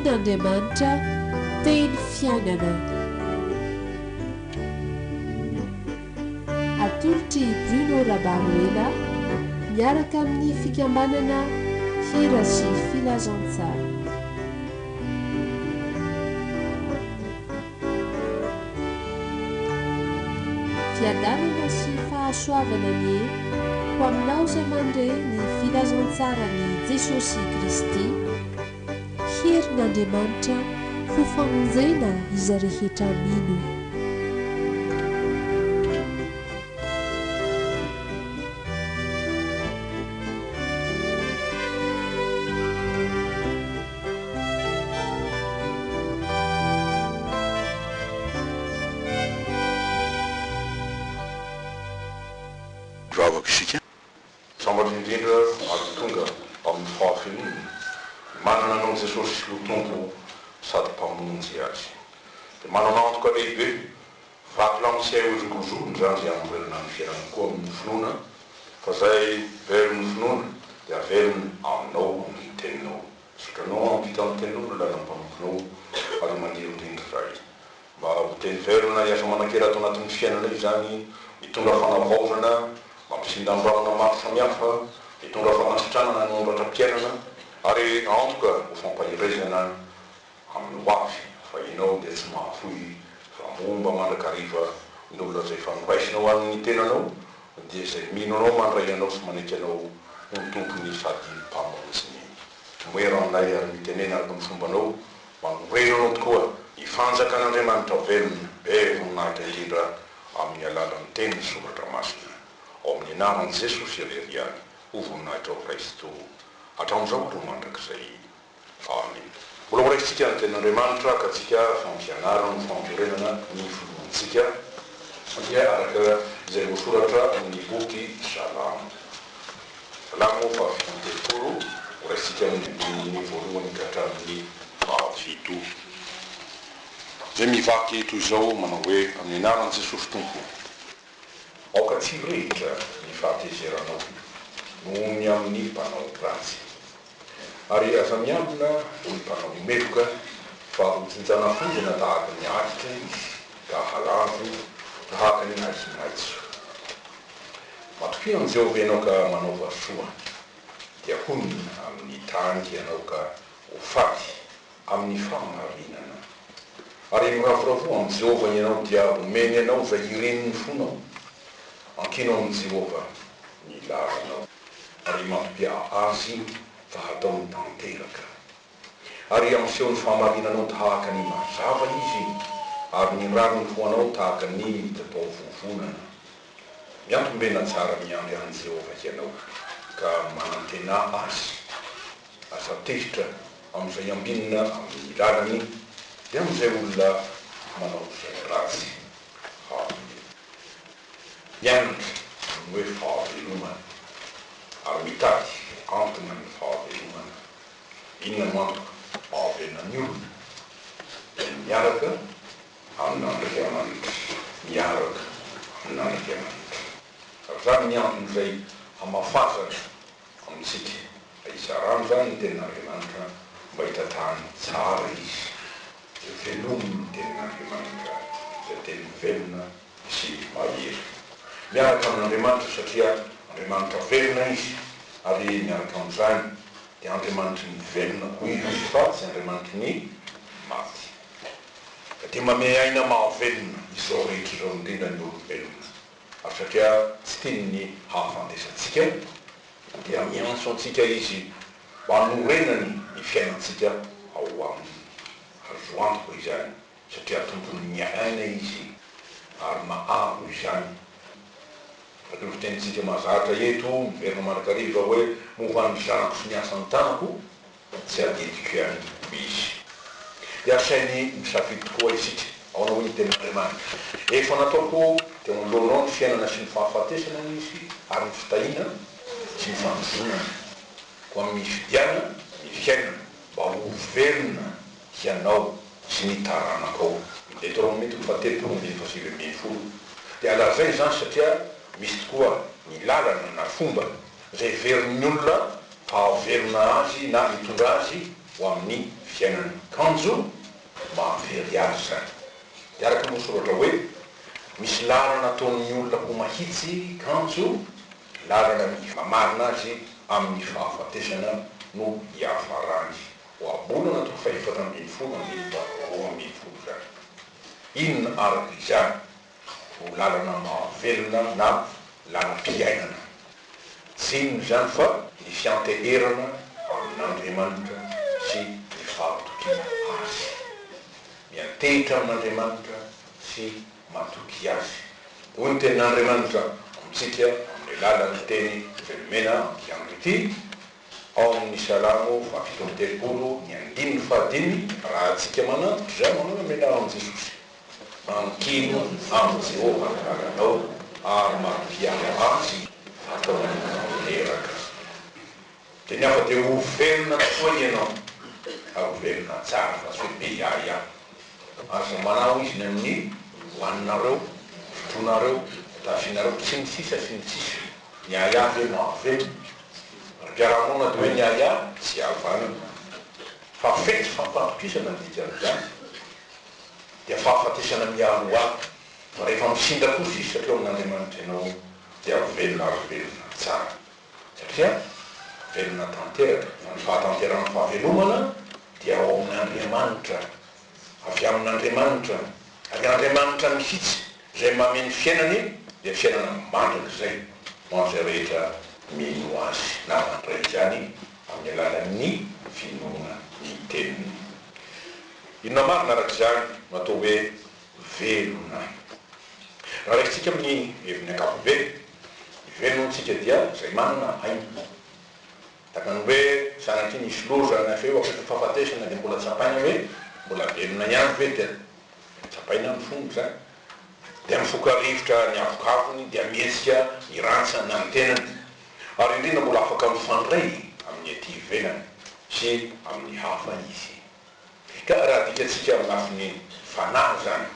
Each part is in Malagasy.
Tenin'Andriamanitra, teny fiainana. Atolotry Bruno Rabaruela miaraka amin'ny fikambanana hira sy filazantsara. Fiadanana sy fahasoavana ny ho aminao izay mandre ny filazantsarany Jesosy Kristy, herin'Andriamanitra ho famonjena izy rehetra mino. Dravaka isika sambatra indrindra ary tonga amin'ny fahafenony manana anao Jesosy ho tompo sady mpamonjy azy. Dia manana antoka lehibe vaky lamotsy ozongozony zany zay amin'ny velona ny fiainana koa amin'ny finoana, fa zay velon'ny finoana dia velona aminao ny teninao. Sotranao ampita amin'ny teninao lala mpanofonao ary maniry indrindra zay mba ho teny velona iasa manakera ato anatin'ny fiainana io zany, mitondra fanavaozana, mampisindan-dramana maro samihafa, mitondra fanasitranana ny ombatram-piainana ary antoka ho fampahirezana amin'ny hoavy fa inao dia tsy mahafoy fa momba mandrakariva ny olona zay fanoraisinao amin'ny tenanao dia zay mino anao mandray anao sy manaiky anao ho ny tompony sady mpamonjy ny moeranay ary mitenena araka amin'ny fombanao manoreno anao tokoa hifanjaka an'Andriamanitra velona be voninahitra indrindra amin'ny alalan'ny teny soratra masina ao amin'ny anaran'i Jesosy Ileriany ho voninahitra ho Kristo hatramin'izao ro mandrakizay. Amen. Mbola horaisitsika ny tenin'Andriamanitra ka tsika fampianarana fampirenana ny filomantsika dia araka izay voasoratra amin'ny boky Salamo. Salamo fa 50 horaisitsika ny voalohany ka hatramin'ny fahafito. Zay mivaky toy izao manao hoe amin'ny anaran'i Jesosy Tompo. Aoka tsy rehetra ny fahatezeranao noho ny amin'ny mpanao ratsy, ary aza miambina ny mpanao meloka fa hotsinjana fondina tahaka ny alitra izy ka halavo tahaka ny maitsomaitso. Matoki amin'izay Jehovah ianao ka manaova soa, dia honina amin'ny tany ianao ka ho faty amin'ny fahamarinana, ary miravoravo amin'i Jehovah ianao dia omeny ianao zay ireniny fonao. Ankino amin'i Jehovah ny laranao ary mampia azy fa hataony tanteraka, ary amseho ny fahamarinanao tahaka ny mazava izy ary ny rariny foanao tahaka ny tatao vovonana. Miantombena tsara miandry an'i Jehovah ianao ka manantena azy, asa tezitra amin'izay ambinina amin'ny lalany dia amin'izay olona manao izay ratsy. Mianatra ny hoe fahavelomana ary mitady antona ny fahavelomana. Inona no antoka? Fahavelonan'ny olona dia miaraka amin'Andriamanitra, miaraka amin'Andriamanitra. Ary zany ny antony izay hamafazana amintsika izarano zany ny tenin'Andriamanitra mba hitatahany tsara izy, zay velominy ny tenin'Andriamanitra, zay teny velona sy mahery. Miaraka amin'Andriamanitra satria Andriamanitra velona izy, ary miaraka amin'izany dia Andriamanitra ny velona koa izy fa tsy Andriamanitra ny maty. Dia mame aina mahavelona izao rehetra izao indrindra ny olombelona, ary satria tsy tiany hahafantesantsika dia miantso antsika izy manorenany ny fiainantsika ao aminy. Azo antoko izany satria tompony miaina izy ary maharo izany. Fatao fitenitsika mahazatra eto miverina mandrakariva hoe momba ny zanako sy ny asan'ny tanako tsy adidiko ihany izy. Dia asainy misafidy tokoa isika ao na hoe ny tenin'Andriamanitra. Efa nataoko teo anoloanao ny fiainana sy ny fahafatesana izy ary ny fitahiana sy ny fanozonana ko amin'ny fidiana ny fiainana mba ho velona ianao sy ny taranakao. Deutéronomie 7:27. Dia alazay zany satria misy tokoa ny lalana na fomba zay verin'ny olona hahavelona azy na mitondra azy ho amin'ny fiainany kanjo mahavery azy zany. Dia araka mosoratra hoe misy lalana ataon'ny olona ho mahitsy kanjo, lalana mamarina azy amin'ny fahafatesana no hiafarany ho abolana to fa 420 zany. Inona araka izany ho lalana mahavelona na lalam-piainana. Tsy inona zany fa ny fianteherana amin'Andriamanitra sy ny fahatokana azy. Miantehitra amin'Andriamanitra sy matoky azy. Hoy ny tenin'Andriamanitra amitsika amin'ny lalany teny velomena amin'ny ity ao amin'ny Salamo 1:7, raha antsika manantitra zay manao mena amin'ny Jesosy. Mankino amin'ny Jehova karanao ary mampiala azy atao maneraka. Dia ny afa dia ho velona tokoa ianao, ho velona tsara fa tsy hoe be iaia. Aza manao izy ny amin'ny hoaninareo, fotonareo, tafinareo sy ny sisa sy ny sisa. Ny aia hoe mahavelona. Mpiaramonina dia hoe ny aia tsy havanana. Fa fety fampandokisana ny dikan'izany. Dia fahafatesana miaro ato. Fa rehefa misinda kosa izy satria amin'Andriamanitra ianao dia velona tsara. Satria velona tanteraka. Fa ny fahatanterana fahavelomana dia ao amin'Andriamanitra. Avy amin'Andriamanitra. Avy Andriamanitra mihitsy izay mameno fiainany dia fiainana mandrika izay. Moa izay rehetra mino azy na mandray izany amin'ny alalan'ny finoana ny teniny. Inona marina araka izany no atao hoe velona. Raha raisitsika amin'ny heviny ankapobeny, ny velonantsika dia izay manana haingo. Takany hoe sanatria nisy loza na feo afaka fahafatesana dia mbola tsapaina hoe mbola velona ihany ve dia tsapaina ny fomba zany. Dia mifoka rivotra ny avokavony dia mietsika ny rantsana ny tenany. Ary indrindra mbola afaka mifandray amin'ny ety ivelany sy amin'ny hafa izy. Ka raha dikatsika amin'ny lafiny fanahy zany,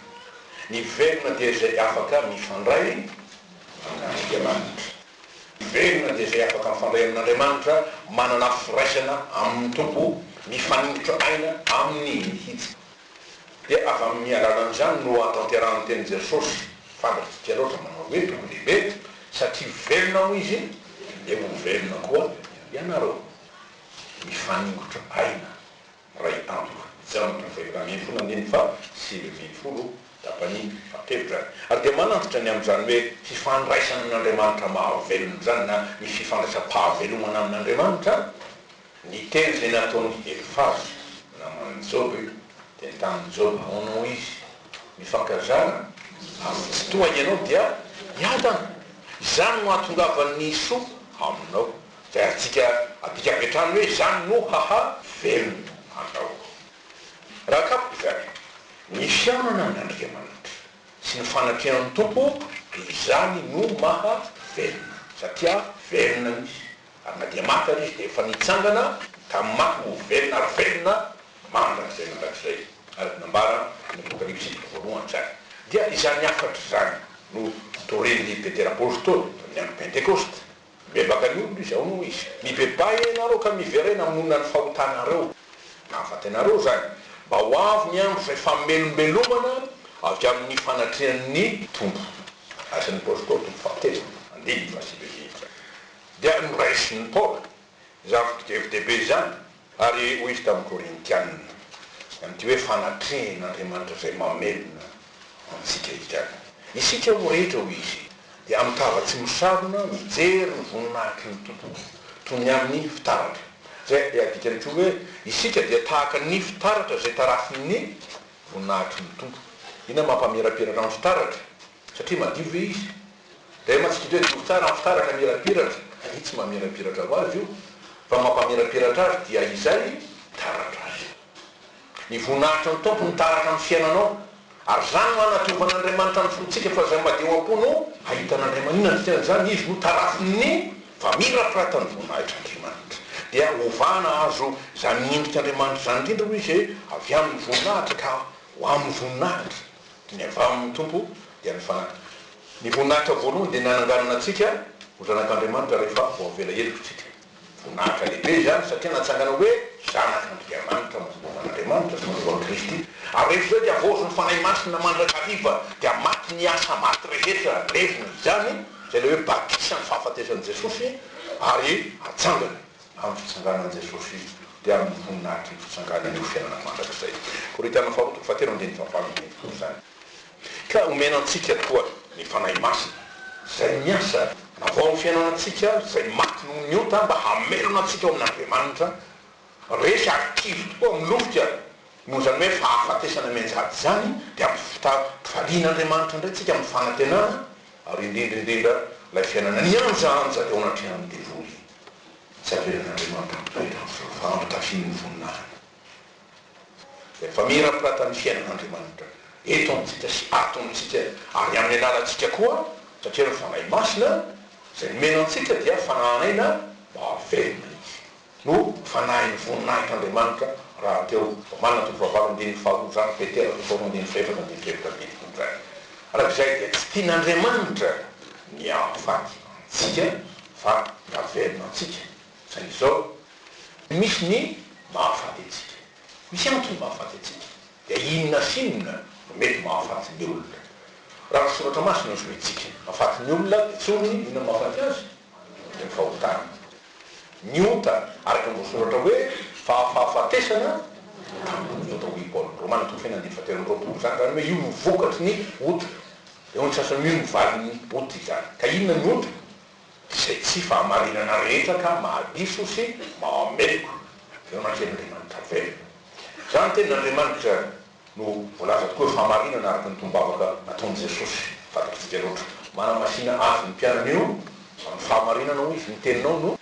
ny velona dia izay afaka mifandray amin'Andriamanitra. Ny velona dia izay afaka mifandray amin'Andriamanitra, manana firaisana amin'ny tompo, mifanindrotra aina amin'ny mihitsy. Dia avy amin'ny alalan'izany no atanterahany teny Jesosy, fantatsika loatra manao hoe toko lehibe, satria velona ho izy, dia ho velona koa ianareo. Mifanindrotra aina ray andro. Janona fa 7:20 tapany fatevitra. Ary dia manantitra ny amin'izany hoe fifandraisana amin'Andriamanitra mahavelona zany na ny fifandraisam-pahavelomana amin'Andriamanitra. Ny teny izay nataony Elifazy naman'ny Job, teny tamin'ny Job aonao izy mifankazana amin'ny fotoa ianao dia miadana. Izany no ahatongavan'ny soa aminao. Zay atsika adika apetrany hoe izany no velona anao. Raha kapo izany, ny fiainana amin'Andriamanitra sy ny fanatrehan'ny tompo izany no mahavelona. Satria velona izy. Ary na dia maty ary izy dia efa nitsangana tamin'ny maty ho velona ary velona mandra izay mandrakizay. Ary nambara ny Apokalipsy 1 zany. Dia izany afatra zany no toren'ny Petera Apôstôly amin'ny andro Pentekosta. Bebaka ny olona izy ao no izy. Mibebay ianareo ka miverena amin'olona ny fahotanareo. Mahafaty anareo zany. Mba ho avy ny andro izay famelombelomana avy amin'ny fanatrehan'ny tompo. Asan'ny Apôstôly tompo fahatezana. Andiny fasibevitra. Dia noraisin'ny Paola. Zavatra zany. Ary ho izy tamin'ny Korintianina. Amin'ity hoe fanatrehan'Andriamanitra izay mamelona antsika izany. Isika ho rehetra ho izy. Dia amitava tsy misarona mijery ny voninahitry ny tompo toy ny amin'ny fitaratra. Zay adikany koa hoe isika dia tahaka ny fitaratra izay tarafin'ny voninahitry ny tompo. Ina mampamirapiratra amin'ny fitaratra satria madio ve izy. Dia matsika hoe dio tsara amin'ny fitaratra mirapiratra. Io tsy mamirapiratra ho azy io. Fa mampamirapiratra azy dia izay taratra azy. Ny voninahitry ny tompo ny taratra amin'ny fiainanao. Ary zany no anatovan'Andriamanitra ny fontsika fa zay madio am-po no ahitan'Andriamanitra zany izy no tarafin'ny fa mirapiratra ny voninahitry'Andriamanitra. Dia ovana azo zany endrik'Andriamanitra zany indrindra ho izy avy amin'ny voninahitra ka ho amin'ny voninahitra. Ny avy amin'ny tompo dia ny voninahitra voalohany dia nananganana antsika ho zanak'Andriamanitra rehefa voavela helikotsika. Voninahitra lehibe zany satria natsangana hoe zanak'Andriamanitra tenan'Andriamanitra sy mandova'ny Kristy ary rehefa zay dia avozony fanahy masina mandrakariva dia maty ny asa maty rehetra levina izany zay le hoe batisan'ny fahafatesan'i Jesosy ary atsangana amin'ny fitsanganan'i Jesosy dia amin'ny voninahitry ny fitsanganany io fiainana mandrakizay. Korintana faharoa fahatelo andiny fahavalo zany. Ka omena antsika toa ny fanahy masina zay miasa navao ny fiainanantsika zay maty noho ny ota mba hamelona antsika ao amin'Andriamanitra resy akivy tokoa milofika noho zany hoe fahafatesana menjady zany dia mpifalian'Andriamanitra indray tsika amin'ny fanantenana ary indrindrindrindra ilay fiainana nianjaanja teo anatrehan'ny devoly tsy avelan'Andriamanitra fampitafian'ny voninahiny efa mirapiratany fiainan'Andriamanitra eto amintsika sy ato amintsika ary amin'ny alalantsika koa satria ny fanahy masina zay nomena antsika dia fanahinaina mba havelona izy no fanahin'ny voninahit'Andriamanitra raha teo manana toko fahavalo andiny faharoa zany Petera toko andiny faefatra andiny faefatra andiny folo zany arak'izay dia tsy tian'Andriamanitra ny afaty antsika fa havelona antsika zay izao misy ny mahafaty antsika misy antony mahafaty antsika dia inona sinona mety mahafaty ny olona raha ny soratra masina ny zoentsika mahafaty ny olona tsony inona mahafaty azy dia ny fahotana ny ota araka mbosoratra hoe fahafatesana ny ota hoy Paoly Romana toko faina andiny fahatelo roapolo zany zany hoe io mivokatry ny ota dia ony sasany io mivalin'ny ota izany ka inona ny ota zay tsy fahamarinana rehetra ka mahadiso sy mahameloko eo anaten'Andriamanitra velona zany tenin'Andriamanitra no volaza tokoa hoe fahamarinana araka ny tombavaka nataon'i Jesosy fantatritsika loatra manamasina azy ny mpianana io amin'ny fahamarinana ho izy ny teninao no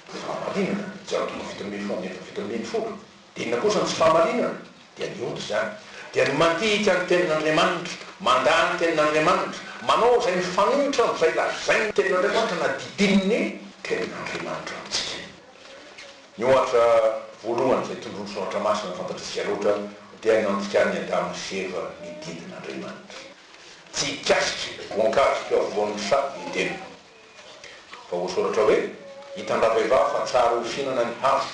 fahamarinana jaotoko fitombiny folo dia inona kosa ny tsy fahamarinana dia ny ota zany dia ny mandika ny tenin'Andriamanitra mandany tenin'Andriamanitra manao zay mifanohitra zay lazay ny tenin'Andriamanitra na didininy tenin'Andriamanitra amintsika ny ohatra voalohany zay tondrony soratra masina fantatritsika loatra dia nantika ny Adama sy Eva ny didin'Andriamanitra tsy hikasika voankasika voan'ny sa ny teny fa voasoratra hoe hitandravehivavy fa tsara ho fihinana ny hazo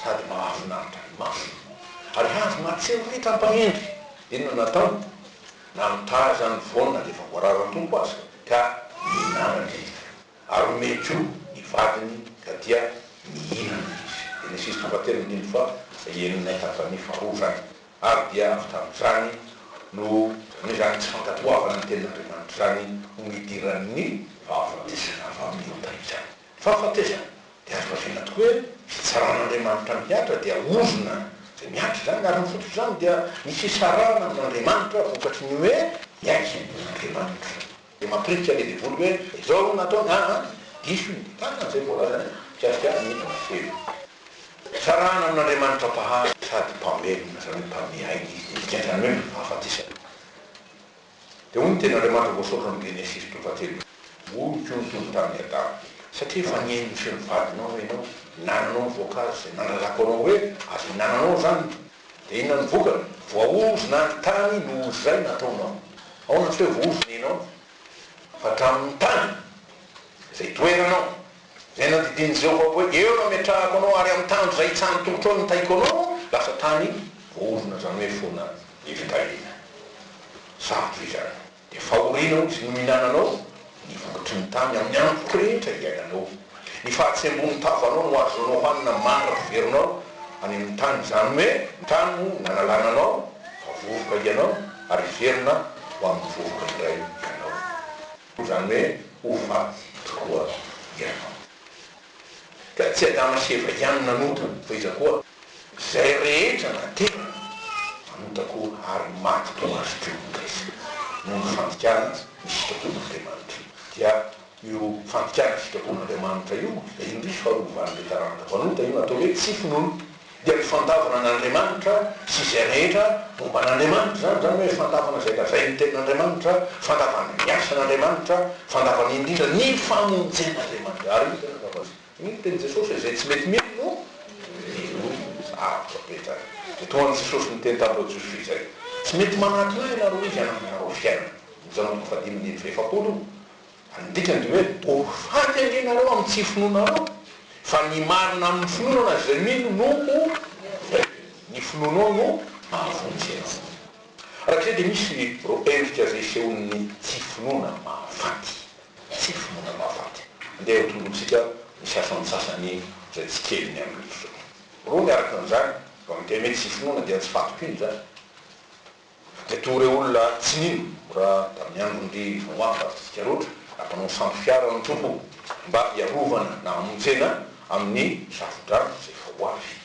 sady mahafinaritra ny maso ary hazo matsiro ritra ampahendry inona natao na mitaza ny voana dia efa voarara tompo azy ka mihinana izy ary mety io ny vadiny ka dia mihinana izy Genesis fahatelo andiny fa enina tapany faharoa zany ary dia avy tamin'izany no zany zany tsy fankatoavana ny tenin'Andriamanitra zany ho midiran'ny fahafatesana fa amin'ny ota izany fahafatesana dia azo lazaina tokoa hoe fitsaran'Andriamanitra miatra dia ozona zay miatra zany ary ny fototry zany dia misy sarana amin'Andriamanitra vokatry ny hoe miaiky n'Andriamanitra dia mampirikitra le devoly hoe izao natao diso ny tana zay voalazany piasika ny feo sarana amin'Andriamanitra mpahay sady mpamelona zany hoe mpamiainy izy zany hoe fahafatesana dia hoy ny tenin'Andriamanitra voasoratra amin'ny Genesis fahatelo onikonytony tamin'ny Adama satria efa niainy feno vadinao ianao nananao ny voankazo zay nandralako anao hoe azo nananao zany dia inona ny vokany voaozona ny tany no ozy zay nataonao ao na tsy hoe voozona ianao fa hatramin'ny tany zay toeranao zay nadidiny Jehovah hoe eo nametrahako anao ary amin'ny tany zay tsany tongotra ao nitaiko anao lasa tany voozona zany hoe fona evitahina sarotra izany dia fahorinao izy no mihinananao ny vokatry ny tany amin'ny andro rehetra iainanao ny fahatsembon'ny tavanao no azonao hanina mandra-mpiverinao any amin'ny tany zany hoe ny tany no nanalananao fa vovoka ianao ary verina ho amin'ny vovoka indray ianao zany hoe ho faty tokoa ianao ka tsy Adama sy Eva ihany nanota fa iza koa zay rehetra natena manotako ary maty to azy teo izy no ny fantikana ny sitrapon'Andriamanitra dia io fantikana sitrapon'Andriamanitra io dia indrisy faharovany le taranaka vanota io natao hoe tsy finono dia ny fandavana n'Andriamanitra sy zay rehetra momba n'Andriamanitra zany hoe fandavana zay lazay ny tenin'Andriamanitra fandavana ny asan'Andriamanitra fandavana indrindra ny famonjen'Andriamanitra ary io tena zavazy iny teny Jesosy zay tsy mety mety no apetra dia toan'i Jesosy ny teny tamin'ireo Jiosy zay tsy mety manatona ianareo izy anareo fiainana mijanona fadimy andiny fefapolo andikany dia hoe ofaty angenareo amin'ny tsy finonareo fa ny marina amin'ny finonana zay mino no ny finoanao no mahavonjena. Arak'izay dia misy ro endrika zay sehon'ny tsy finoana mahafaty. Tsy finoana mahafaty. Andeha ho tolotsika misy asany sasany zay tsy keliny amin'ny livre. Ro miaraka an'izany, fa mite mety tsy finoana dia tsy fatoko iny zany. Dia tory olona tsy nino, raha tamin'ny andron'ny voafa tsika roatra, ampanao sambo fiara ny tompo mba hiarovana na hamonjena amin'ny safodrano zay fa ho avy.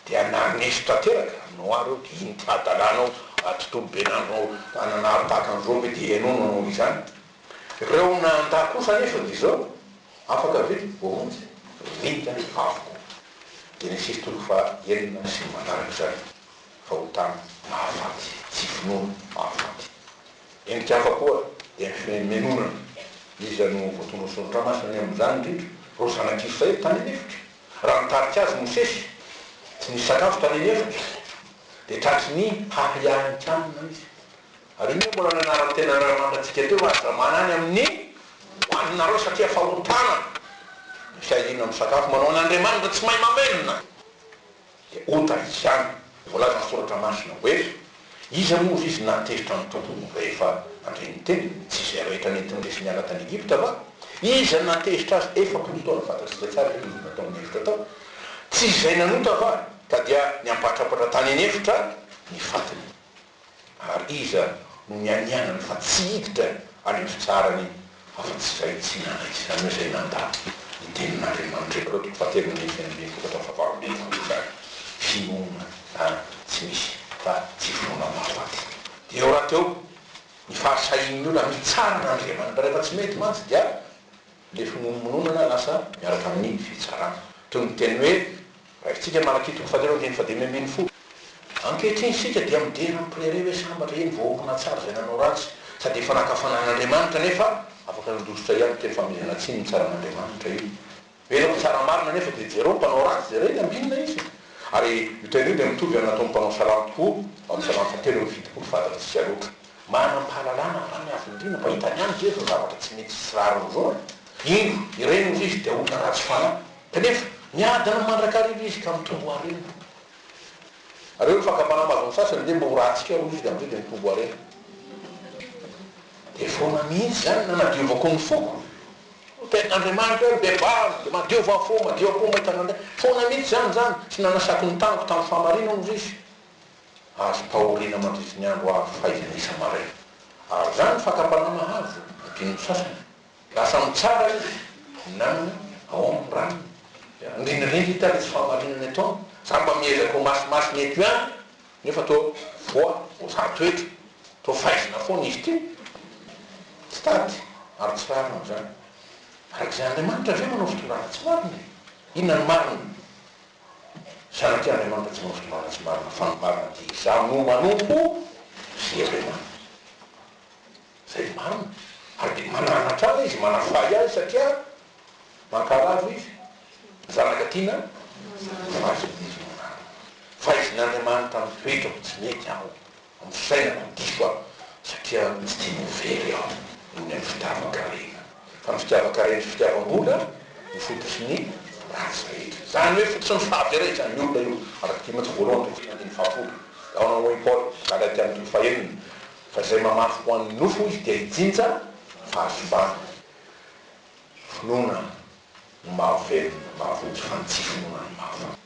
Dia nanesitra teraka aminao ary eo dia iny tiadalanao tontolo be nanao nanarotaka an'izao be dia ianao nanao izany. Ireo nanda kosa nefa dia zao afaka vety voamonjy vita avoko. Dia nisy tolo fa enina sy manaraka zany fa ho tany mahafaty tsy finoana mahafaty. Endrika hafa koa dia menonana izy no voatondro sonotramasina ny amin'izany indrindra ro zanak'Israely tany anefitra. Raha nitarika azy Mosesy tsy nisy sakafo tany anefitra dia tratry ny hahiahan-kanina izy. Ary iny mbola nanarantena Andriamanitra teo aza manany amin'ny hoaninareo satria fahotana misy ahina amin'ny sakafo manao an'Andriamanitra tsy mahay mamelona. Dia ota izany voalaza ny soratra masina hoe iza moa izy natezitra ny tompony rehefa andreny teny tsy izay rehetra nentin'resy niala tany Egypta fa iza natezitra azy efapolo taona fantatry zay tsara izy natao anefitra tao tsy izay nanota fa ka dia niampatrapatra tany anefitra ny fatiny. Ary iza no mianianany fa tsy hiditra any amin'ny fitsarany afa-tsy zay tsy nanaizy zany hoe zay nandà ny tenin'Andriamanitra eto toko fahatelo ny fianambiny fokatra fahavalombiny zany finoana tsy misy fa tsy finoana mahafaty. Dia eo raha teo ny fahasahin'ny olona mitsara n'Andriamanitra rehefa tsy mety mantsy dia le finomononana lasa miaraka amin'ny fitsarana. Toy ny teny hoe raha itsika malakitoko fahatelo andiny fadimy ambin'ny folo. Ankehitriny sika dia midera amprere hoe sambatra eny voahokona tsara zay nanao ratsy sady efa nakafanan'Andriamanitra nefa afaka nandositra ihany teny famizana tsiny ny tsaran'Andriamanitra io. Elo tsara marina nefa dia zero mpanao ratsy zay reny ambinina izy. Ary io teny io dia mitovy amin'natao mpanao salamo tokoa amin'ny salamo fahatelo ny fitopolo fantatritsika loatra. Manam-pahalalana raha miavindrina mba hitany any Jesu zavatra tsy mety sy rariny zao. Ino ireny ozy izy dia olona ratsy fanahy. Kanefa miadana mandrakariva izy ka mitombo harena. Ary eo ny fakapanamazony sasany dia mba ho ratsika ro izy dia amizay dia mitombo harena. Dia foana mihitsy zany nanadiovako ny foko. Tenin'Andriamanitra hoe bebary dia madiova fo mahitan'Andriamanitra. Foana mihitsy zany sy nanasaky ny taniko tamin'ny famarina ozy izy. Azo mpahoriana mandritsy ny andro avy fahaizana isa maraina. Ary zany fakapanama hazo adino sasany. Lasa mitsara izy nanana ao amin'ny rano. Indrindrandrindra hita le tsy fahamarinany ataony. Za mba miezaka ho masimasina eto ihany nefa toa voa ho zatoetra toa fahaizana foana izy ty. Tsy tady ary tsy rarina zany. Arak'izay Andriamanitra ve manao fitondrana tsy marina? Inona ny marina? Sanatria Andriamanitra tsy manao fitondrana tsy marina fa ny marina dia izaho no manompo sy Andriamanitra. Zay marina. Ary dia mananatra azy izy manafay azy satria mankalava izy. Zanaka tiana ratsy izy manana. Fahaizin'Andriamanitra amin'ny toetrako tsy mety aho amin'ny fisainako diso aho satria tsy tia mivery aho noho ny amin'ny fitiavan-karena. Fa ny fitiavan-karena sy fitiavam-bola ny fototsy ny ratsy rehetra. Zany hoe fototsy ny fahaverena zany olona io araky ty matsy voalohany toko fitandiny fahafolo. Ao nanao Paul galatia ty amin'ny toko fahaenina fa zay mamafy ho an'ny nofo izy dia hijinja fahasombana. Finoana ny mahavelona mahavotsy fa ny tsy finoana ny mahafaty.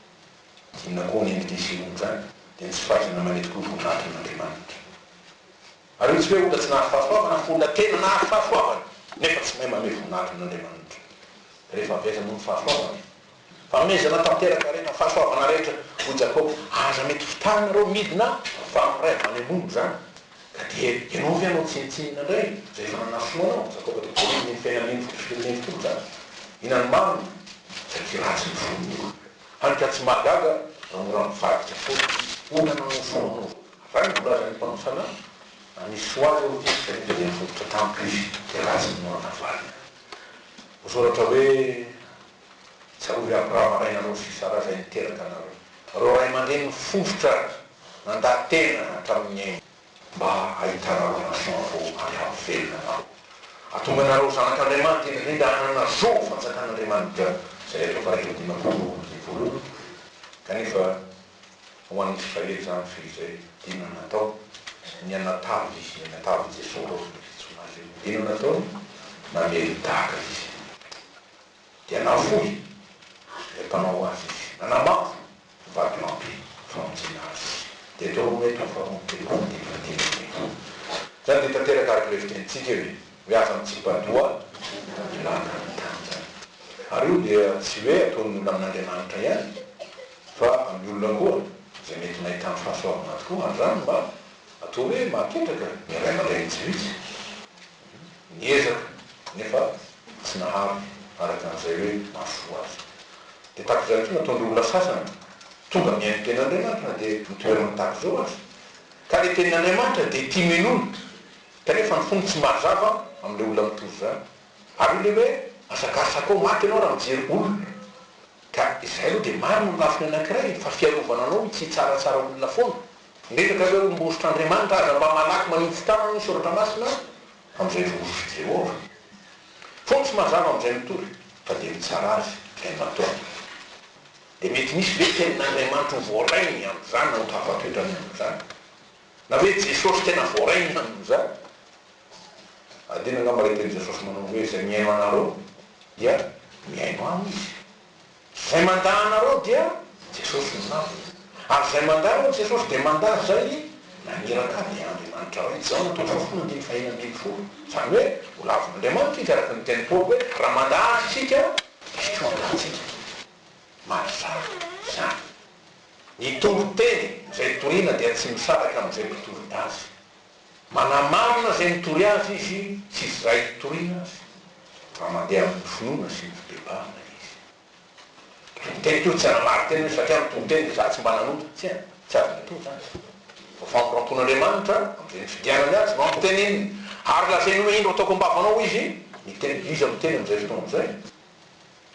Inona koa ny endrika isyony zany dia ny tsy fahaizana manetiky ho voninahitrin'Andriamanitra. Ary io tsy hoe olona tsy nahafahasoavana fa olona tena nahafahasoavana nefa tsy mahay manome voninahitrin'Andriamanitra. Rehefa aveza noho ny fahasoavana famezana tanteraka rehetra fahasoavana rehetra ho Jakoba aza mety fotanareo midina fa amiray manemongo zany. Ka dia ianao ve anao tsinitsinina indray zay efa nanasoanao Jakoba tokoa ny fiainaminy fotofiloneny folo zany. Inany marina satria ratsy ny fonony. Hanika tsy mahagaga raha mora mivadika foana olana no fonao. Raha ny vola zany mpanao salama anisy soazy eo zay dia nifototra tamiko izy dia ratsy ny morana valina. Misoratra hoe tsy arovy Abrahama rainareo fisara zay niteraka anareo. Reo ray aman-dreny nifofotra nandatena hatramin'ny ainy mba ahitanareo nation vo amivelona anareo. Atonga anareo zanak'Andriamanitra indrindra hanana zo fanjakan'Andriamanitra zay rehetra fa rehetra dimapolo ny voalohany. Kanefa ho an'ny Israely zany fizay dina natao ny anatavy izy ny anatavy Jesosy fitsonazy dina natao nameritaka izy dia nafoy le mpanao azy izy nanamafo vadinampi famonjena azy dia tao mety famontena zany dia tanteraka araky le fitenitsika hoe aza mitsipadoa ilana tany zany ary io dia tsy hoe ataon'ny olona amin'Andriamanitra ihany fa amin'ny olona koa zay mety mahita amin'ny fahasoavana tokoa an'izany mba atao hoe mahaketraka ny ray aman-dreny-jivitsy niezaka nefa tsy nahary araka an'izay hoe mahasoa azy dia tahako zany koa nataon'ny olona sasany tonga mihaino tenin'Andriamanitra dia mitoerana tahako zao azy ka le tenin'Andriamanitra dia tia menona kanefa ny fony tsy mazava amin'ilay olona mitory zany ary le hoe asakasakao maty ianao raha mijery olona ka izay aloha dia marina lafiny anankiray fa fiarovana anao tsy tsaratsara olona foana ndretaka hoe ombosotr'Andriamanitra aza mba malaky manifotana ny soratra masina amin'izay vovoso Jehova fony tsy mazava amin'izay mitory fa dia mitsara azy ilay matoa dia mety misy ve tenin'Andriamanitra ho voarainy amin'izany na ho tafatoetrany amin'izany na hoe Jesosy tena voarainy amin'izany adina angamba le teny Jesosy manao hoe zay miaino anareo dia miaino aminy izy zay mandà anareo dia Jesosy minafo ary zay mandà anao Jesosy dia mandà zay naniraka dia Andriamanitra hoe zao natao fofona andiny fahina ambiny folo zany hoe ho lavin'Andriamanitra izy araka ny teny Paoly hoe raha mandà azy isika misy mandatsika mazava zany ny toriteny zay toriana dia tsy misaraka amin'izay mpitory azy manamarina zay mitory azy izy tsy zay toriana azy raha mandeha amin'ny finoana sy ny fidebahana izy teny to tsy anamary teny hoe satria mitoriteny za tsy mba nanota tsy azo natota azy fa fampiranton'Andriamanitra amin'izay ny fidianany azy mampiteniny ary lazainy hoe indro ataoko ambavanao izy ny teny izy amiteny amin'izay fotoana am'izay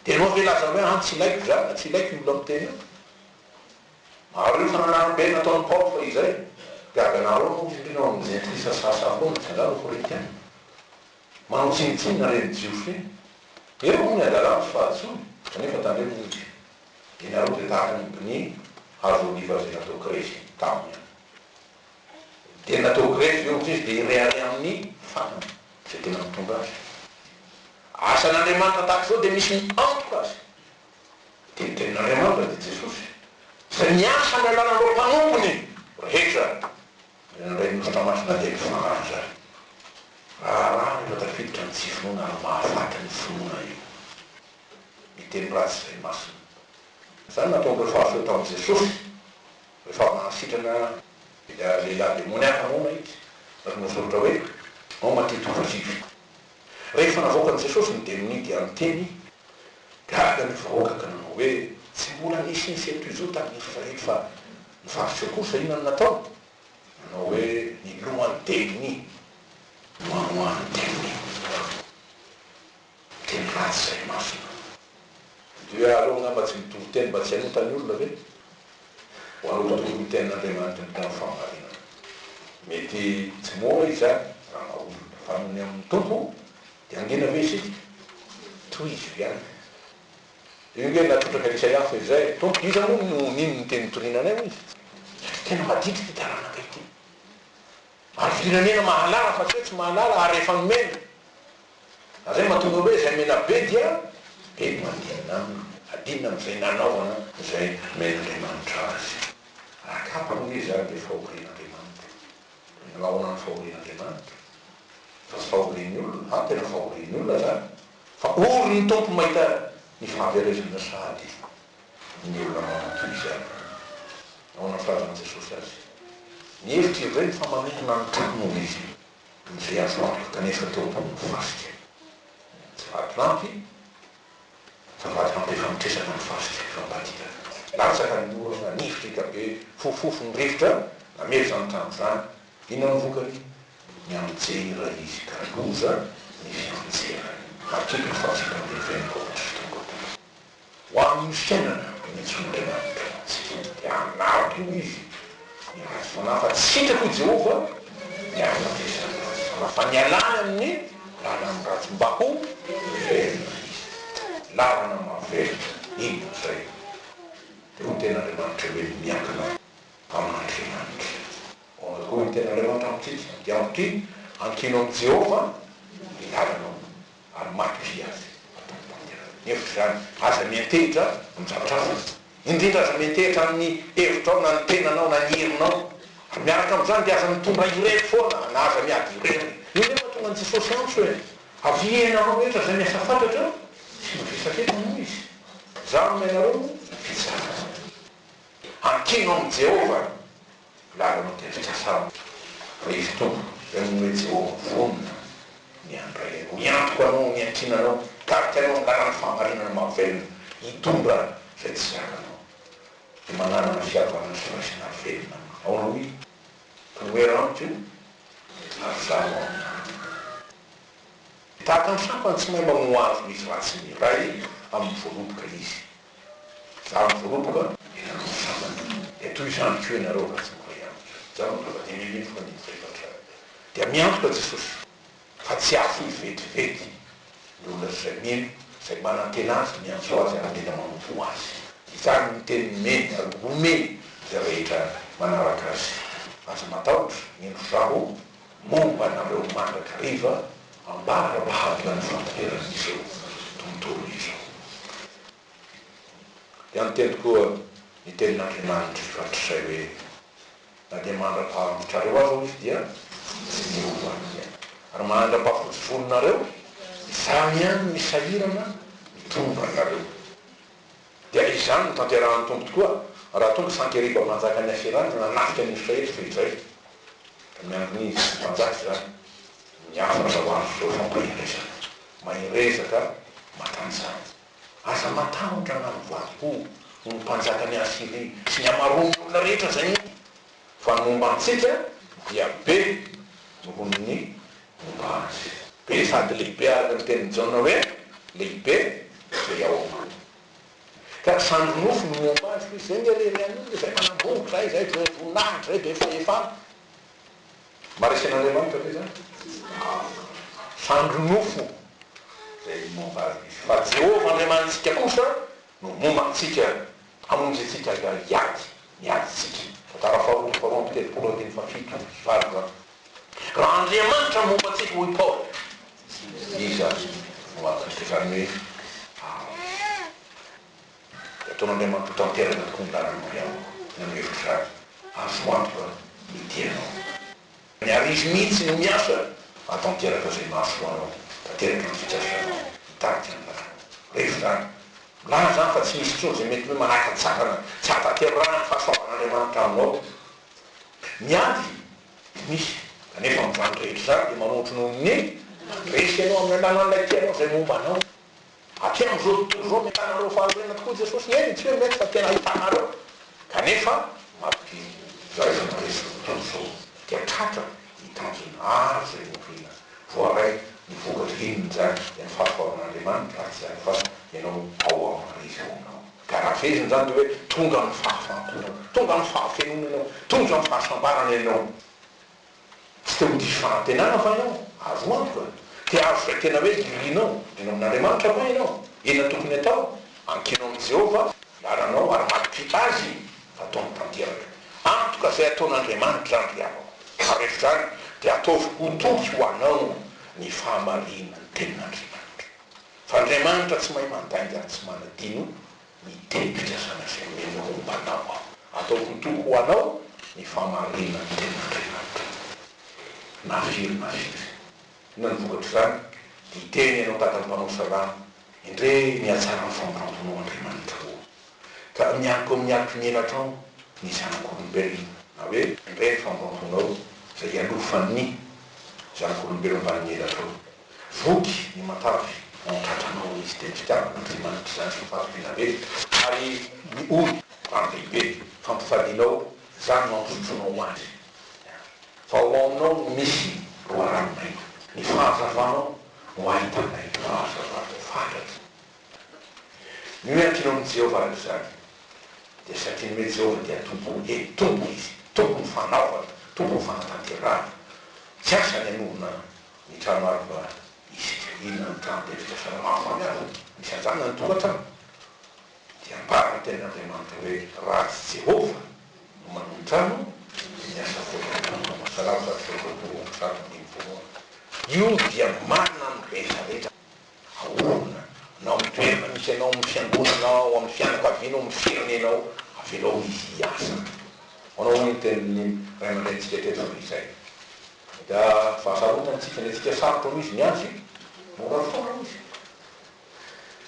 dia anao ve laza hoe tsy ilaiko zany tsy ilaiko olo amiteny ary io fananambe nataon'ny Paoly fa izay gaganareo indrinao amin'izay trisa sasa foana tsy angano Korinthiana manao tsinitsinina reny jiofy eo moa ny adalany sy fahatsony kanefa tandreny izy ianareo dia tahaka ny hazo oliva zay natao Gresy taminy dia natao Gresy eo izy dia ireare amin'ny fanany zay tena mitonga azy asan'Andriamanitra tahaka zao dia misy miantoka azy dia tenin'Andriamanitra dia Jesosy zay miasa ny alananao mpanompony rehetra ndray mifatra masina dia mifanarany zany raha efa tafiditra ny tsy finoana ary mahafaty ny finoana io miteny ratsy zay masina zany nataoko fahasoa tao amin'i Jesosy rehefa manasitrana lehilahy demoniaka mona izy ary nosoratra hoe ao matitovatsivy rehefa navoaka an'i Jesosy ny demoni dia miteny gaga ny vahoaka ka nanao hoe tsy mbola nisy ny seto izo tamin'ny Israely fa nivarotra kosa inona natao nanao hoe nilohan'ny demoni moamoan'ny demoni teny ratsy zay masina de aloha ngamba tsy mitovy teny mba tsy hanotany olona ve ho anototoy ny tenin'Andriamanitra ny tena famarinana mety tsy mora izy zany raha olona fa nony amin'ny tompo dia angena ve isika toy izy ihany io nge natrotraka Isaia fa izay tompo izy moa no nino ny teny torinanay izy tena madity ty taranaka ity ary firenena mahalala fa tsy hoe tsy mahalala ary efa nomena azay mahatonga hoe zay mena be dia be mandinina aminy adinina am'izay nanaovana zay men'Andriamanitra azy akapany izy zany le fahorian'Andriamanitra nahoana ny fahorian'Andriamanitra fa tsy fahorian'ny olona tena fahorian'ny olona zany fa ory ny tompo mahita ny fahaverezana sady ny olona manatoy zany nahoana firazana Jesosy azy ny hevitry izay fa manomona ny trano izy izay azo antoka kanefa teo fasika tsy vatinampy fa vatinampy efa mitresaka ny fasika fampatita latsaka ny orana nifotrika be fofofo ny rivotra namery zany trano zany inona ny vokany mianjera izy ka loza ny fianjerany matrika ny fasika am'levenikoatrtongo ho amin'ny fiainana mitsondriamanitra dia anato izy fa sitrako Jehova miarana fa ny alana amin'ny lalana ratsim-bako velona izy lalana mavelona ino zay dia ho ten'Andriamanitra hoe miakana kino am Jehovah ilalanao ary maty azy nefa zany aza miantehitra amin'ny zavatra hafa indrindra aza miantehitra amin'ny hevitrao na ny tenanao na ny herinao ary miaraka amin'izany dia aza mitondra irery foana na aza miady irery io nefa tonga ny Jesosy antso hoe avienanao rehetra zay miasa fantatra sy mivesaketano izy zaho menareo fitsara ankino amin'ny Jehovah lalanao dia fitsasana fa izy tompo zay hoe Jehovah vonona miandray anao miantoko anao miankinanao tarika anao amin'ny lalany famarinana mahavelona hitondra zay tsy zakanao de mananana fiavana sy raisina velona ao aloha toerantio ary zaho tahaka ny sampany tsy mahay magno azo izy ratsy miray amin'ny voaloboka izy zaho voaloboka enanao sampany de toy izany ko ianareo raha tsy mahay amiko zaho tonga de mimino fa nifrefatra dia miantoka Jesosy fa tsy afo ivetivety ny olona zay mino zay manantena azy miantso azy ary tena manompo azy izany ny teny meny ary omeny zay rehetra manaraka azy aza matahotra ino zaho momba nareo mandraka riva ambara mahavy ny fampiheran'izao tontolo izao dia nyteny koa ny tenin'Andriamanitra fatr'izay hoe na dia mandra-pahavitrareo azy izy dia miova ary mandra-pahafotsy-volonareo samy ihany misahirana mitondra anareo dia izany no tanterahan'ny tompo tokoa raha tonga sankeriba manjaka ny aserany nanafika ny Israely fa izay da miandron'izy mpanjaka zany miafara zahoazo zao fampahiresaka mahirezaka matanjana aza matahotra nanovato ny mpanjaka ny Asiria sy ny amaroany olona rehetra zay fa ny momba antsika dia be nohon'ny momba azy be sady lehibe araka ny tenin'ny Jaona hoe lehibe zay ao ka sandro nofo no momba azy izy zay ngererean'olo zay manambongo zay zay voninahitra zay be fahefana maresen'Andriamanitra ve zany sandro nofo zay momba azy fa Jehovah Andriamanitsika kosa no momba antsika amonjy antsika miady fa tara faharoa telopolo andiny fafito varika raha Andriamanitra momba antsika hoy Paul izy azy zany hoe ataon'Andriamanitra tanterana tokoa ny lalana ihany namhevitra zany azo antoka mitianao ny arizy mihitsy no miasa atanteraka zay mahasoanao tanteraka ny fitsasanao mitarika ny lalana rehefa zany laha zany fa tsy misy tsony zay mety hoe manakatsakana tsy ataterana ny fahasoavan'Andriamanitra aminao miady misy kanefa mivany rehetra zany dia manotro noho ny resy anao amin'ny alalan'ilay tianao zay momba anao atria am'izao tontolo zao metanareo fahaverena tokoa Jesosy eny tsy hoe mety fa tena hitanareo kanefa mampy zay resy tontolo zao dia tratra hitanjona azy zay novina voaray nivokatra inony zany dia ny fahasoavan'Andriamanitra ratsy zany fa ianao ao amarizy aonao ka raha veziny zany de hoe tonga amin'ny fahafantorana tonga amin'ny fahafenona ianao tonga amin'ny fahasambarana ianao tsy te ho diso fanantenana fa ianao azo antoka te azo zay tena hoe irinao inao amin'Andriamanitra fa ianao ena tokony atao ankinao amin'ny Jehovah lalanao ary mampita azy ataony tanteraka antoka zay ataon'Andriamanitra zany rianao ary rehefa zany dia ataovy hotoky ho anao ny fahamarina ny tenin'Andriamanitra fa Andriamanitra tsy mahay mandainga tsy manadino mitetika zany zay mena hombanao atao hotoky ho anao ny fahamarina ny tenin'Andriamanitra nafiry ina ny vokatra zany diteny ianao tahaka ny mpanosa rano indre miatsara ny famorambonao Andriamanitra ho ka mianko amin'ny atoko mielatrao ny zanak'olombelona na hoe indre ny famorambonao zay alofan'ny zanak'olombelona mba nyelatrao voky ny matavy maotratranao izy de ny fitiavan'Andriamanitra zany fampifaliana be ary ny olo rano lehibe fampifalianao zany mampotronao azy fa ao aminao misy roa ranonay ny fahazavanao ho ahitanay fahazavana fantatry ny hoe ankinao amin'ny Jehovah araka zany dia satria ny hoe Jehovah dia tompo izy tompo ny fanaovana tompo ny fanatanterahana tsy asa ny anorona ny trano arva isika inona ny trano dia fitasana mafamyaro misy anjana ny tokatrano dia ambara tenin'Andriamanitra hoe raha tsy Jehovah no manomtrano miasa fotoana masalama satria fotoana saty ny voalohany io dia marina amin'ny rehetrarehetra aorona nao amin'ny toerana misy anao amin'ny fiangonanao amin'ny fianakavianao amin'ny firenenao avelao izy asa manao ny teniny ray aman-drenitsika teto izay da fahasaroana antsika ny atsika sarotra ho izy miansy mora foana izy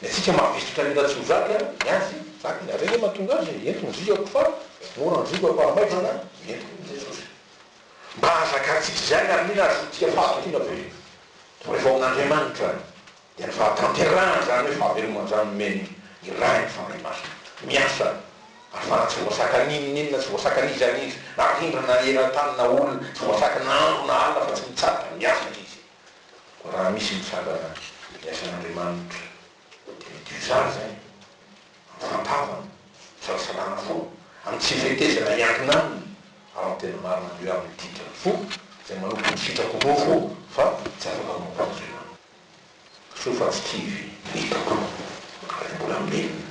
ny atsika mahavisotra mila tsozaky a miansy zaky ny areny mahatonga azy entony zikako fa mora ny zikako ahamaizana entony jesosy mba azakatsika zany ary mila azotsika fahatonga be rehefa amin'Andriamanitra dia ny fahatanterahana zany hoe fahavelomanjany meny irainy fanahy masina miasa ary fa tsy voasaka ninona tsy voasaka nizanizy na rindrana eran-tany na olona tsy voasaka nandro na alina fa tsy mitsaka miasa izy raha misy misabana miasan'Andriamanitra dia mety izany zany fantavana salasalana fo amin'ny tsy fetezana miankina aminy ary ny tena marina io amin'ny dikany fo zay manompo ny fitrakoroa fo fa tsy afaka mampaozena so fa tsy tivy hitako ary mbola menina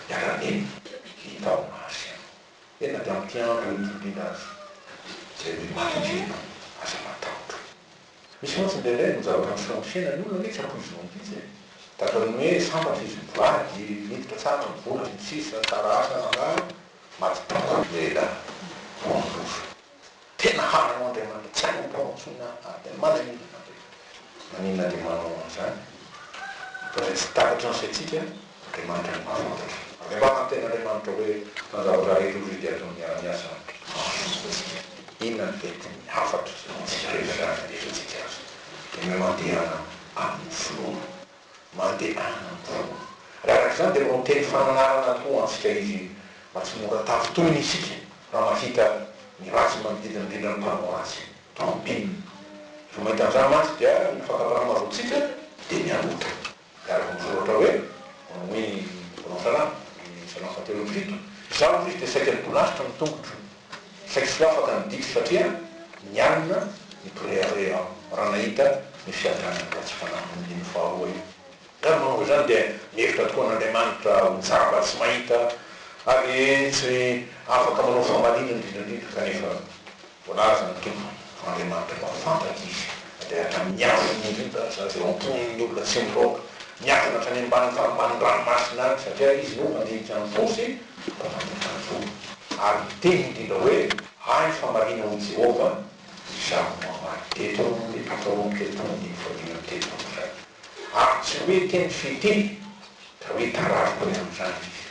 miaraneny hitao masy tena dia amin'ny tiandro indrindra azy zay hoe matonjena asa matahotra misy motsy ndraindray no zavatra mifiaina ny olona netsy ampoizonty izy takany hoe sambatra izy mivady miditra tsara mivola ny sisa tsara asa nangaro maty ela ondroso tena hananao Andriamanitra tsy ampaontsona tena mananina manina dia manao an'izany fa zay tsy takatra ny saitsika Andriamanitra ny mahafantatra avembana tena Andriamanitra hoe fanzavatra rehetra ozy dia atao miara-miasa inona ny betiny hafatra tsy rehetrany rehetratsika azy dia me mandehana amin'ny filoana mandehana amin'ny filoana raha araka zany dia manao teny fananarana toa antsika izy mba tsy mora tafitominy isika raha mahita ny ratsy manodidina indrindra ny mpanaoratsy tampininy fa mahita an'izany mantsy dia ny fakapana-marotsika dia mianota miaraka misoratra hoe hoe salama salama fatelo fito zao izy dia saika ny bolasitra ny tongotro saika sy afaka ny diky satria mianina ny préarea raha nahita ny fiadanana raha tsy fanahiny ny faharoa io ary manao zany dia mihevitra tokoa n'Andriamanitra mijaba tsy mahita ary tsy afaka manao famalina indrindrandrindra kanefa voalaza ny tompo fa Andriamanitra mafantaky izy dia atra miafiny indrindra zay amponiny olona tsy miroka miafina hatrany ambany farambany ranomasina any satria izy no mandinika ny fosy mpanandika ny fo ary miteny indrindra hoe hay famarina ho Jehova izao mamaly teto mepatao teto ny fodina teto zay ary tsy hoe teny fiteny da hoe taraviko hoe am'izany izy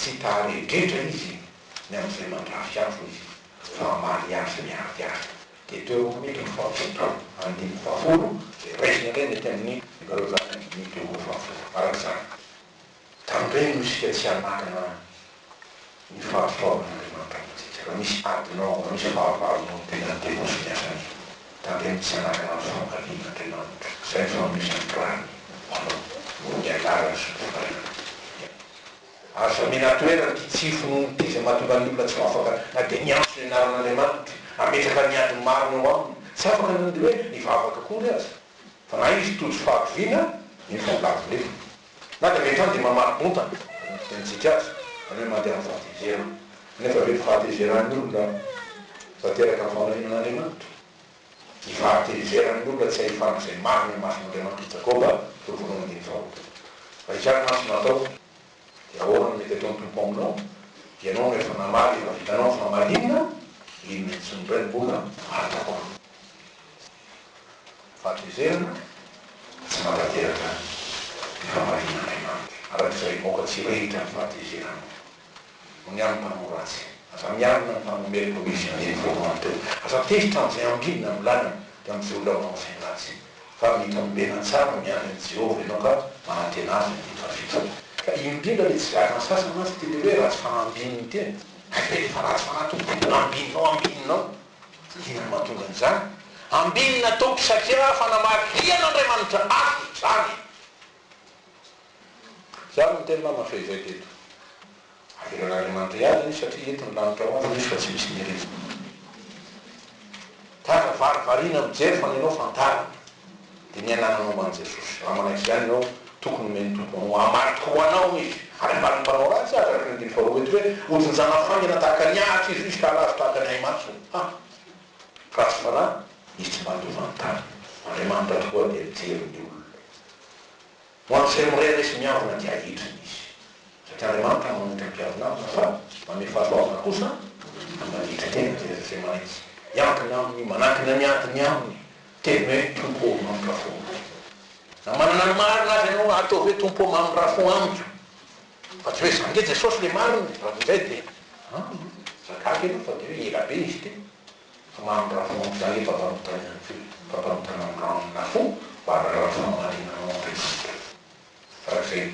tsy taredretra izy ny am'izay mandrafy azo izy fa maly azy miady azy dia teo mety ny fahafolo andimy fahafolo dia raisina indray mety amin'ny ikareo zany ny teo fahafolo arak'izany tam'ireny no isika tsy anakana ny fahasoavan'Andriamanitra amintsika raha misy adinao raha misy fahavalonao tena tena sy miasany tandreny tsy anakana ny fahavalion'Andriamanitra zay fa misy andrany manao mialara sy fifarana asa mena toerana ty tsifo noho ty zay mahatonga ny olona tsy mahafaka na dia miantso ny anaran'Andriamanitra ametraka ny adiny marina ao aminy tsy afaka nande hoe nivavaka kory azy fa na izy tojo fahaviana mifaolavilefa na dia mety any dia mamarom-bontana tenitsika azy any hoe mandeha amin'ny fahatezerana nefa hoe fahatezeran'ny olona fateraka ny fanahinan'Andriamanitra ny fahatezeran'ny olona tsy ahifana zay marina mason'Andriamanitra Jakoba voalohany andiny faharoa fa izany maso natao dia ahoana mety atao ny tompo aminao dia anao rehefa namaly efa vitanao fa malinina inona tsy nindray mbola atako fahatezerana tsy manateraka ny famahin'Andriamanitra arak'izay moka tsy rehitra ny fahatezerana ny amin'ny mpanoratsy asa miarina ny mpanomeriko izy andiny voalohany teo asa tezitra am'izay ambinina amin'ny lalana dia am'izay olona manao ratsy fa mety ambena tsara miany ny Jehova ianao ka manantena azy ny fafito ka indrindra le tsy zakana sasany masy ty le hoe ratsy fanambininy tena ae fa ratsy fanatompo ambininao ina mahatonga an'izany ambinina tompo satria fanamariana Andriamanitra aty zany zany no tena mamafey zay teto averan'Andriamanitra ihany satria entiny lanitra ao azy misy fa tsy misy nireza taka varivarina mijery fa nanao fantara dia ny anananao man Jesosy raha manaiky zany anao tokony meny tompo anao amarika ho anao izy ary ambany mpanao ratsy azy araky ny faharoa mety hoe otiny zanafangina tahaka ny ahatra izy ka alazo tahaka ny hay maso ratsy fanahy izy tsy mba andovantany Andriamanitra tokoa dia mijery ny olona. Ho an'izay miray resy miavona dia hitriny izy. Satria Andriamanitra manitra mpiavonavina fa manome fahasoavana kosa manitra tena zay manaiky. Miankina aminy, manankina miankiny aminy, teny hoe tompo mamin-drafo. Na manana ny marina azy ianao atao hoe tompo mamin-drafo amiko. Fa tsy hoe zange Jesosy le marina, raha zay dia zakaky ianao fa dia hoe elabe izy ty. Fa mamin-drafo amiko zany efa varontany ihany fe. Famparotana amin'ny ranona fo, varara famarina Andriamanitra. Fa zay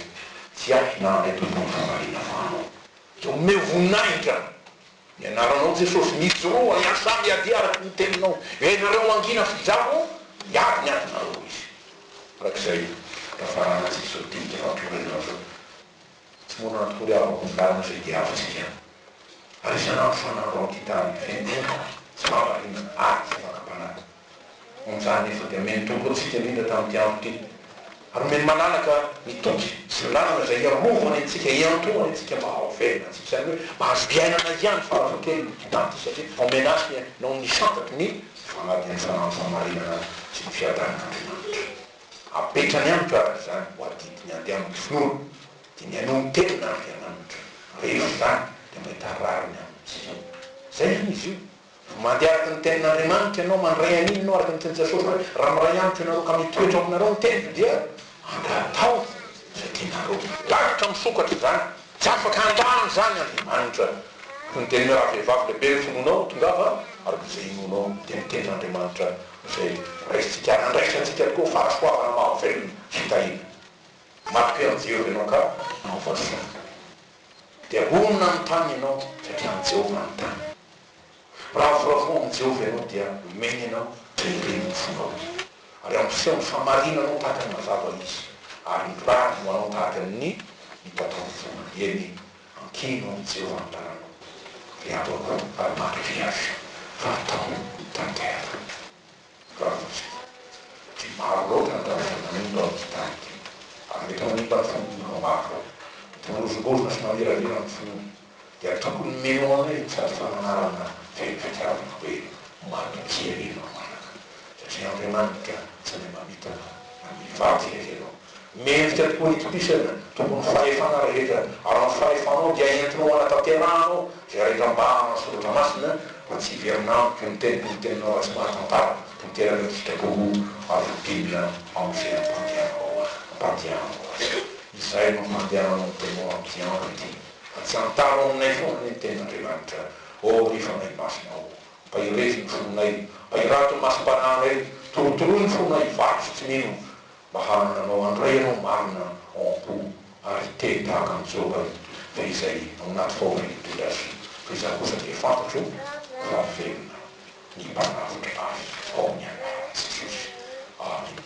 tsy ahy na ilay tompony famarina fanao. Dia ome voninahitra. Ny anaranao Jesosy mijoroa, miasa miady araky ny teninao. Ianareo angina fijaro, miady miadinareo izy. Arak'izay, rafarana Jesosy dia fampiorena zao. Tsy monana tokory avako ny lalana zay dia avatsika. Ary izanao fanaro antitany fenona, tsy mamarina, tsy makapanaka. Zany efa dia meny tompo atsika indrindra tamin'ity andro ty. Ary meny mananaka mitondry sy lalana zay iarovany antsika, iantoany antsika mba ao velona antsika. Zany hoe mahazo biainana ihany farazokely mitanty satria omenasy no nisantaky ny fanatin'ny fanano famarinana sy ny fiadanan'Andriamanitra. Apetrany ihany ka zany ho adidiny andehan'ny finoana dia ny anomby tenina Andriamanitra. Rehefa zany dia mahita rariny amintsika. Zay ihany izy io. Mandeha araky ny tenin'Andriamanitra ianao mandray an'iny ianao araky ny teny Jesosy hoe raha miray amiko ianareo ka mitoetra aminareo ny teniko dia angatao zay tianareo. Lavitra misokatra zany. Tsy afaka andany zany Andriamanitra. Ny teny raha vehivavy lehibe ny finoanao tongava araky zay inonao dia ny tenin'Andriamanitra zay raisitsika andraisantsika tokoa fahasoavana mahavelona fitahina. Matoky anjery ianao ka mahafasoa. Dia onona amin'ny tany ianao satria amin'ny Jehovah amin'ny tany. Raha voravao amin'ny Jehovah ianao dia omeny ianao tehiren'ny fonao. Ary ampiseho ny famarinanao tahaka ny mazava izy. Ary ny raha no anao tahaka ny mitatao fonany. Eny ankino amin'ny Jehovah amin'ny tananao. Riabako ary mahafiafy fa atao tantera. Rahavosika. Ty maro loatra ny raha manimba amin'ny tany. Ary rehefa manimba ny fonony maro. Ty marozogorona sy mamiravira amin'ny fonony. Dia tokony meno anay sady fananarana fetiavana hoe mampikerinao manaka. Satria Andriamanitra tsy ny mamita mivady ianao. Mendrika tokoa hitopisana tokony fahefana rehetra. Ary ny fahefanao dia entinao anatanteranao zay rehetra mba soratra masina fa tsy iverinamiko ny teninao tsy mahatantara tanterana fitaboho ary biblia am'izay ampandehanao azy. Izay no mampandehanao tenao amin'ny andro ity. Tsy antaro aminay foana ny tenin'Andriamanitra. Rehefa nay masinao. Mba irety ny fonay. Mba irato ny masim-pananay. Torotoroy ny fonay varotsy tsy mino. Mba hananao andray ianao marina ampo ary teny tahaka amin'ny Jehovah fa izay anaty fahoren'itondra azy. Fa izany kosa dia fantatro fa velona ny mpanavitra azy ao amin'ny anaran'i Jesosy. Amen.